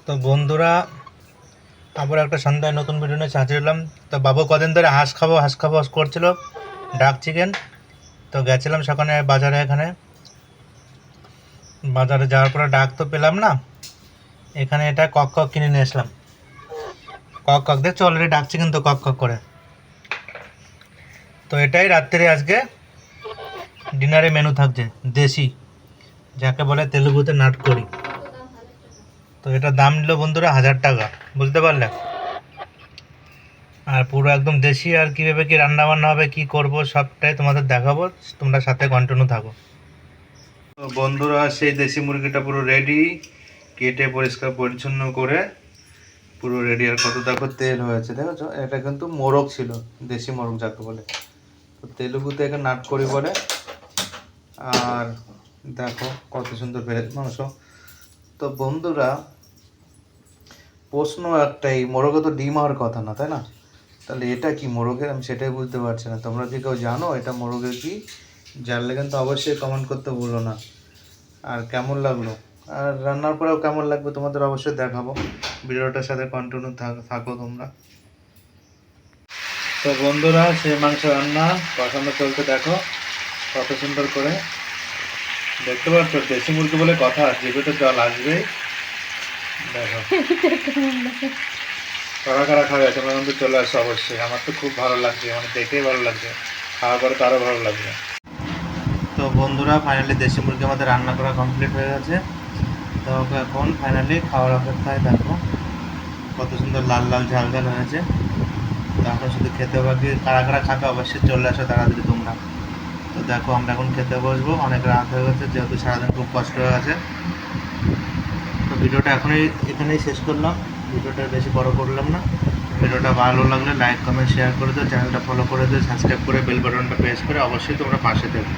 তো বন্ধুরা, আবার একটা সন্ধ্যায় নতুন ভিডিও নিয়ে হাজির হলাম। তো বাবু কদিন ধরে হাঁস খাবো করছিল, ডাক চিকেন। তো গেছিলাম সেখানে বাজারে, এখানে বাজারে যাওয়ার পরে ডাক তো পেলাম না, এখানে এটা কক কক কিনে নিয়ে আসলাম। কক কক দেখছো অলরেডি ডাক চিকেন তো কক কক করে। তো এটাই রাত্রে আজকে ডিনারে মেনু থাকছে, দেশি, যাকে বলে তেলুগুতে নাটকরি। তো এটার দাম নিল বন্ধুরা 1000 টাকা, বুঝতে পারলে। আর পুরো একদম দেশি, আর কীভাবে কী রান্না বান্না হবে, কী করব সবটাই তোমাদের দেখাবো, তোমরা সাথে কন্টিনিউ থাকো। তো বন্ধুরা, সেই দেশি মুরগিটা পুরো রেডি, কেটে পরিষ্কার পরিচ্ছন্ন করে পুরো রেডি। আর কত দেখো তেল হয়েছে, দেখেছো? এটা কিন্তু মোরগ ছিল, দেশি মোরগ যাকে বলে, তো তেলুগুতে একে নাটকরি বলে। আর দেখো কত সুন্দর মাংস। তো বন্ধুরা, প্রশ্ন একটাই, মোরগে তো ডিম হওয়ার কথা না, তাই না? তাহলে এটা কি মোরগের? আমি সেটাই বুঝতে পারছি না। তোমরা কি কেউ জানো এটা মোরগের কি? জানলে কিন্তু অবশ্যই কমেন্ট করতে ভুলো না। আর কেমন লাগলো, আর রান্নার পরেও কেমন লাগবে তোমাদের অবশ্যই দেখাবো। ভিডিওটার সাথে কন্টিনিউ থাকো তোমরা। তো বন্ধুরা, সেই মাংস রান্না কষানো চলতে, দেখো কত সুন্দর করে। দেখতে পাচ্ছ, দেশি মুরগি বলে কথা, জিভে তো জল আসবেই। দেখো কারা কারা খাবে তোমরা কিন্তু চলে আসো অবশ্যই। আমার তো খুব ভালো লাগছে, মানে দেখেই ভালো লাগছে, খাওয়া পরে তো আরও ভালো লাগবে। তো বন্ধুরা, ফাইনালি দেশি মুরগি আমাদের রান্না করা কমপ্লিট হয়ে গেছে। তো এখন ফাইনালি খাওয়ার অপেক্ষায়। দেখো কত সুন্দর লাল লাল ঝাল ঝাল হয়েছে। তো এখন শুধু খেতে বাকি, কারা কারা খাবে অবশ্যই চলে আসো তাড়াতাড়ি তোমরা। তো দেখো আমরা এখন খেতে বসবো, অনেক রাত হয়ে গেছে, যেহেতু সারাদিন খুব কষ্ট হয়ে গেছে। তো ভিডিওটা এখানেই শেষ করলাম, ভিডিওটা বেশি বড় করলাম না। ভিডিওটা ভালো লাগলে লাইক কমেন্ট শেয়ার করে দিও, চ্যানেলটা ফলো করে দিও, সাবস্ক্রাইব করে বেল বাটনটা প্রেস করে অবশ্যই তোমরা পাশে থেকো।